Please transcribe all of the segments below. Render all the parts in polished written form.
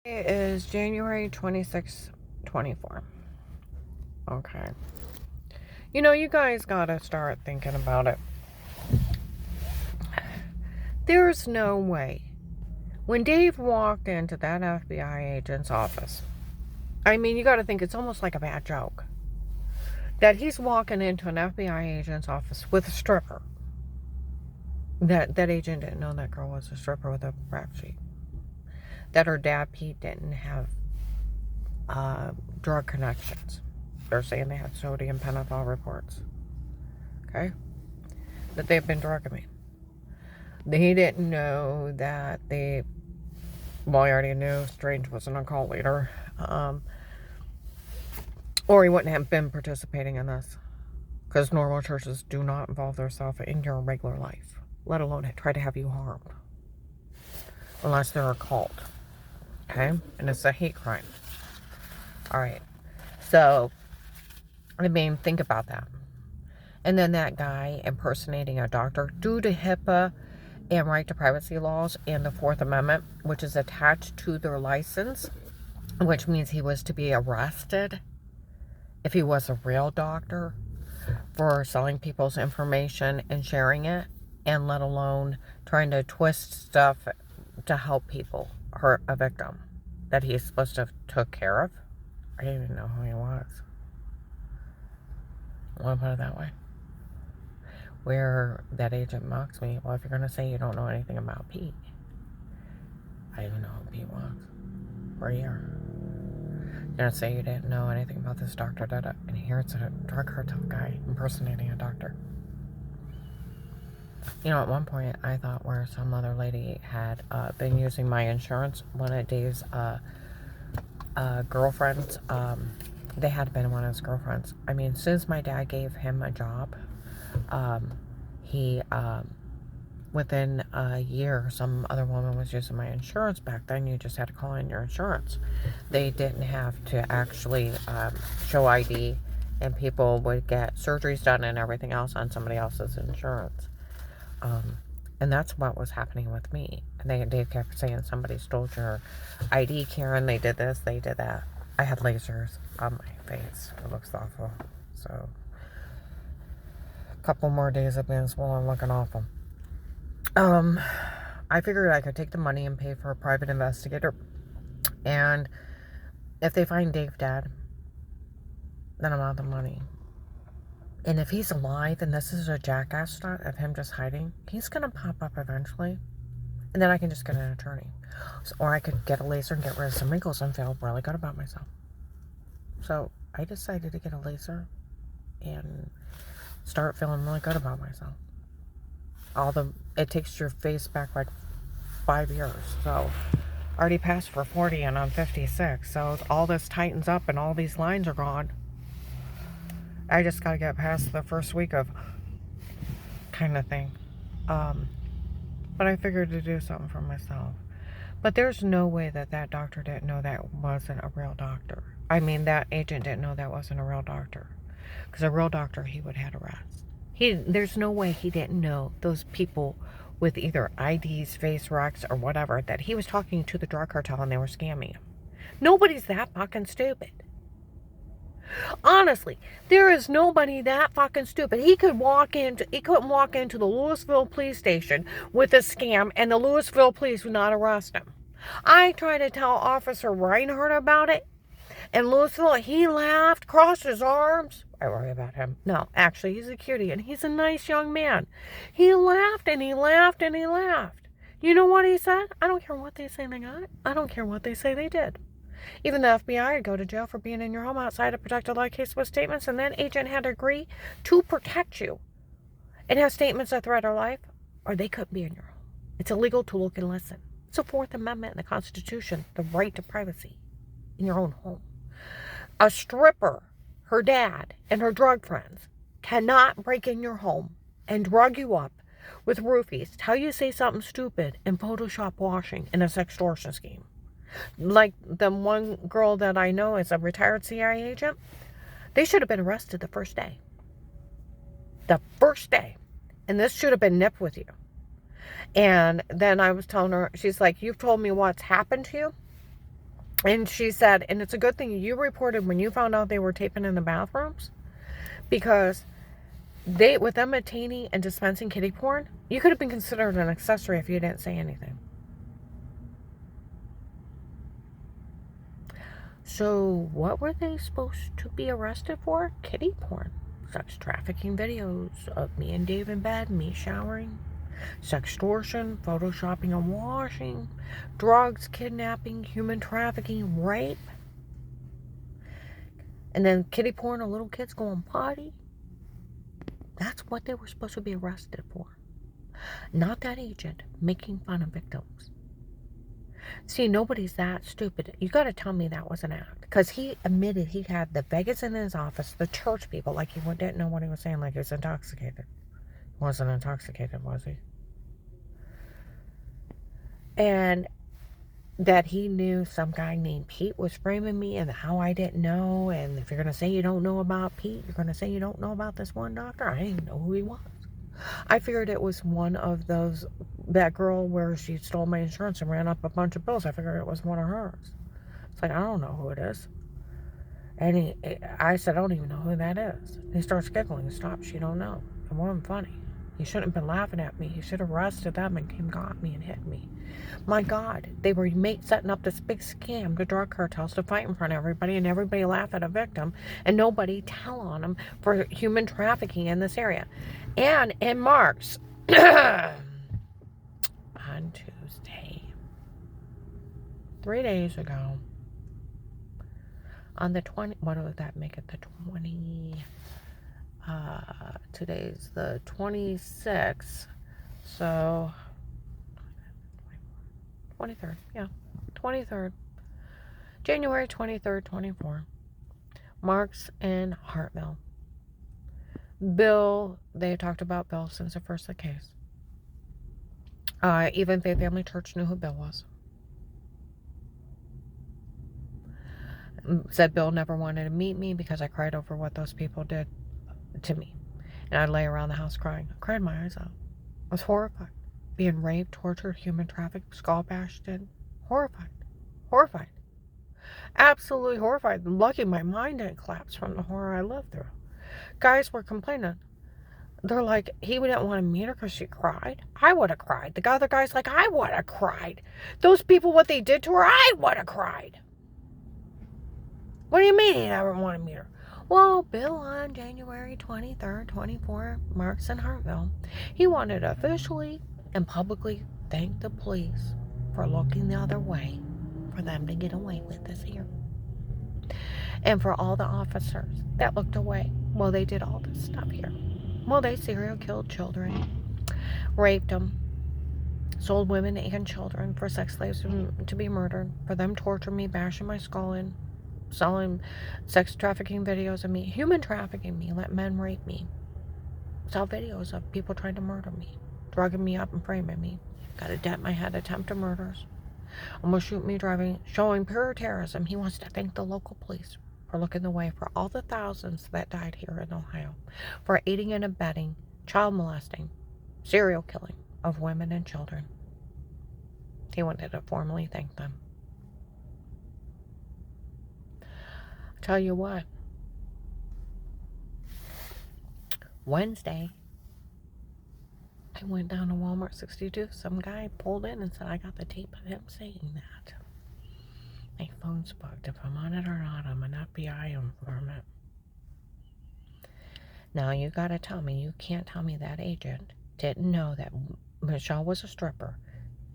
It is January 26, 24. Okay. You guys gotta start thinking about it. There's no way. When Dave walked into that FBI agent's office, you gotta think it's almost like a bad joke. That he's walking into an FBI agent's office with a stripper. That agent didn't know that girl was a stripper with a rap sheet. That her dad, Pete, didn't have drug connections. They're saying they had sodium pentothal reports. Okay? That they've been drugging me. He didn't know that he already knew Strange wasn't a cult leader. Or he wouldn't have been participating in this. Because normal churches do not involve themselves in your regular life, let alone try to have you harmed. Unless they're a cult. Okay? And it's a hate crime. Alright. So, think about that. And then that guy impersonating a doctor due to HIPAA and right to privacy laws and the Fourth Amendment, which is attached to their license, which means he was to be arrested if he was a real doctor for selling people's information and sharing it, and let alone trying to twist stuff to help people hurt a victim that he's supposed to have took care of. I didn't even know who he was. I want to put it that way. Where that agent mocks me, well, if you're going to say you don't know anything about Pete, I didn't know who Pete was for a year. You're going to say you didn't know anything about this doctor, and here it's a drug cartel guy impersonating a doctor. At one point, I thought where some other lady had been using my insurance, one of Dave's girlfriends, they had been one of his girlfriends. Since my dad gave him a job, he, within a year, some other woman was using my insurance. Back then, you just had to call in your insurance. They didn't have to actually show ID, and people would get surgeries done and everything else on somebody else's insurance. And that's what was happening with me. And Dave kept saying, somebody stole your ID, Karen. They did this, they did that. I had lasers on my face. It looks awful. So, a couple more days of being swollen, looking awful. I figured I could take the money and pay for a private investigator. And if they find Dave dead, then I'm out the money. And if he's alive and this is a jackass stunt of him just hiding, he's going to pop up eventually. And then I can just get an attorney. Or I could get a laser and get rid of some wrinkles and feel really good about myself. So I decided to get a laser and start feeling really good about myself. It takes your face back like 5 years. So I already passed for 40 and I'm 56. So all this tightens up and all these lines are gone. I just got to get past the first week of kind of thing. But I figured to do something for myself. But there's no way that doctor didn't know that wasn't a real doctor. That agent didn't know that wasn't a real doctor. Because a real doctor, he would have had arrest. There's no way he didn't know those people with either IDs, face racks, or whatever, that he was talking to the drug cartel and they were scamming him. Nobody's that fucking stupid. Honestly, there is nobody that fucking stupid. He couldn't walk into the Louisville police station with a scam and the Louisville police would not arrest him. I tried to tell Officer Reinhardt about it. In Louisville, he laughed, crossed his arms. I worry about him. No, actually, he's a cutie and he's a nice young man. He laughed and he laughed and he laughed. You know what he said? I don't care what they say they got. I don't care what they say they did. Even the FBI would go to jail for being in your home outside a protected law case with statements, and that agent had to agree to protect you and have statements that threaten life, or they couldn't be in your home. It's illegal to look and listen. It's the Fourth Amendment in the Constitution, the right to privacy in your own home. A stripper, her dad, and her drug friends cannot break in your home and drug you up with roofies, tell you to say something stupid, and Photoshop washing in a sextortion scheme. Like the one girl that I know is a retired CIA agent. They should have been arrested the first day. The first day. And this should have been nipped with you. And then I was telling her, she's like, you've told me what's happened to you. And she said, and it's a good thing you reported when you found out they were taping in the bathrooms, because with them obtaining and dispensing kiddie porn, you could have been considered an accessory if you didn't say anything. So what were they supposed to be arrested for? Kiddie porn. Sex trafficking videos of me and Dave in bed, me showering. Sextortion, photoshopping and washing. Drugs, kidnapping, human trafficking, rape. And then kiddie porn of little kids going potty. That's what they were supposed to be arrested for. Not that agent making fun of victims. See, nobody's that stupid. You got to tell me that was an act. Because he admitted he had the Vegas in his office, the church people, like he didn't know what he was saying, like he was intoxicated. He wasn't intoxicated, was he? And that he knew some guy named Pete was framing me, and how I didn't know. And if you're going to say you don't know about Pete, you're going to say you don't know about this one doctor. I didn't know who he was. I figured it was one of those, that girl where she stole my insurance and ran up a bunch of bills. I figured it was one of hers. It's like, I don't know who it is. And I said, I don't even know who that is. And he starts giggling. Stop, you don't know. It wasn't funny. He shouldn't have been laughing at me. He should have arrested them and came got me and hit me. My God, they were setting up this big scam to drug cartels to fight in front of everybody, and everybody laugh at a victim, and nobody tell on them for human trafficking in this area. And in Marks, on Tuesday, 3 days ago, on the 20, what would that make it, the 20, today's the 26th, so 23rd, yeah, 23rd, January 23rd, 24, Marks in Hartville. Bill, they talked about Bill since the first of the case. Even Faith Family Church knew who Bill was. Said Bill never wanted to meet me because I cried over what those people did to me. And I'd lay around the house crying. I cried my eyes out. I was horrified. Being raped, tortured, human trafficked, skull bashed in. Horrified. Horrified. Absolutely horrified. Lucky my mind didn't collapse from the horror I lived through. Guys were complaining. They're like, he didn't want to meet her because she cried. I would have cried. The other guy's like, I would have cried. Those people, what they did to her, I would have cried. What do you mean he never want to meet her? Well, Bill on January 23rd, 24, Marks in Hartville, he wanted to officially and publicly thank the police for looking the other way for them to get away with this here. And for all the officers that looked away while they did all this stuff here. Well, they serial killed children, raped them, sold women and children for sex slaves to be murdered, for them torturing me, bashing my skull in, selling sex trafficking videos of me, human trafficking me, let men rape me, saw videos of people trying to murder me, drugging me up and framing me, got a dent in my head, attempted murders, almost shoot me driving, showing pure terrorism. He wants to thank the local police for looking the way for all the thousands that died here in Ohio, for aiding and abetting child molesting, serial killing of women and children. He wanted to formally thank them. Tell you what, Wednesday, I went down to Walmart 62. Some guy pulled in and said, I got the tape of him saying that. My phone's bugged. If I'm on it or not, I'm an FBI informant. Now, you gotta tell me, you can't tell me that agent didn't know that Michelle was a stripper.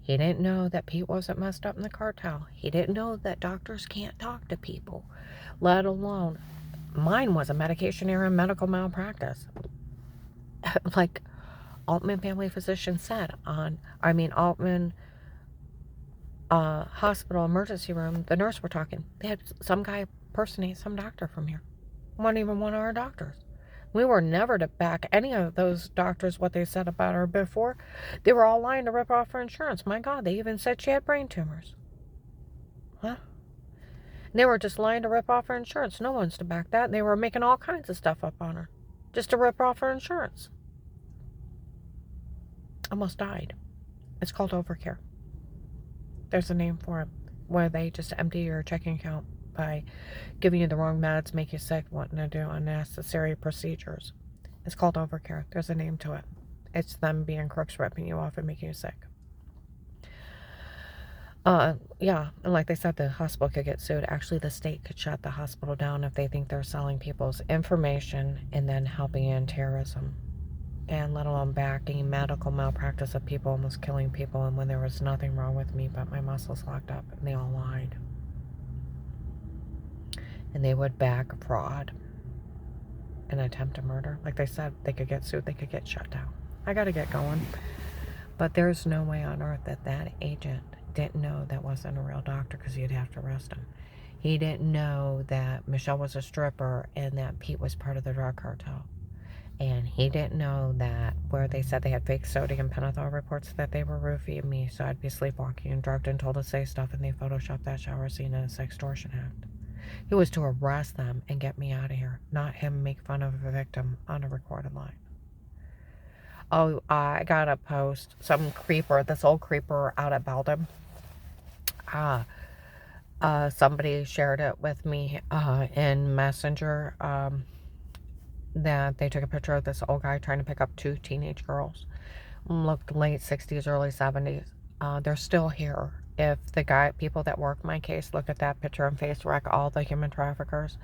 He didn't know that Pete wasn't messed up in the cartel. He didn't know that doctors can't talk to people, let alone, mine was a medication error and medical malpractice. Like Altman Family Physician said Altman hospital emergency room, the nurse were talking. They had some guy impersonate some doctor from here. Wasn't even one of our doctors. We were never to back any of those doctors what they said about her before. They were all lying to rip off her insurance. My God, they even said she had brain tumors. Huh? And they were just lying to rip off her insurance. No one's to back that. They were making all kinds of stuff up on her just to rip off her insurance. Almost died. It's called overcare. There's a name for it. where they just empty your checking account by giving you the wrong meds, make you sick, wanting to do unnecessary procedures. It's called overcare. There's a name to it. It's them being crooks, ripping you off and making you sick. Yeah, and like they said, the hospital could get sued. Actually, the state could shut the hospital down if they think they're selling people's information and then helping in terrorism. And let alone backing medical malpractice of people almost killing people, and when there was nothing wrong with me but my muscles locked up, and they all lied. And they would back fraud and attempt to murder. Like they said, they could get sued, they could get shut down. I gotta get going. But there's no way on earth that that agent didn't know that wasn't a real doctor, because you'd have to arrest him. He didn't know that Michelle was a stripper and that Pete was part of the drug cartel. And he didn't know that where they said they had fake sodium pentothal reports, that they were roofing me, so I'd be sleepwalking and drugged and told to say stuff, and they photoshopped that shower scene as extortion act. It was to arrest them and get me out of here, not him make fun of a victim on a recorded line. Oh, I got a post, some creeper, this old creeper out at Belden. Somebody shared it with me in Messenger, that they took a picture of this old guy trying to pick up 2 teenage girls. Looked late 60s, early 70s. They're still here. If the people that work my case look at that picture and face wreck all the human traffickers,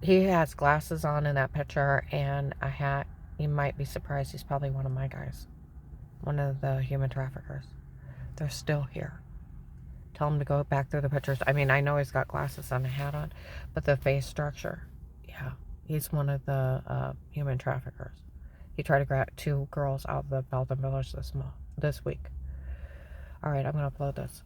he has glasses on in that picture and a hat. You might be surprised, he's probably one of my guys. One of the human traffickers. They're still here. Tell him to go back through the pictures. I mean, I know he's got glasses and a hat on, but the face structure, yeah. He's one of the human traffickers. He tried to grab 2 girls out of the Belden Village this week. Alright, I'm going to upload this.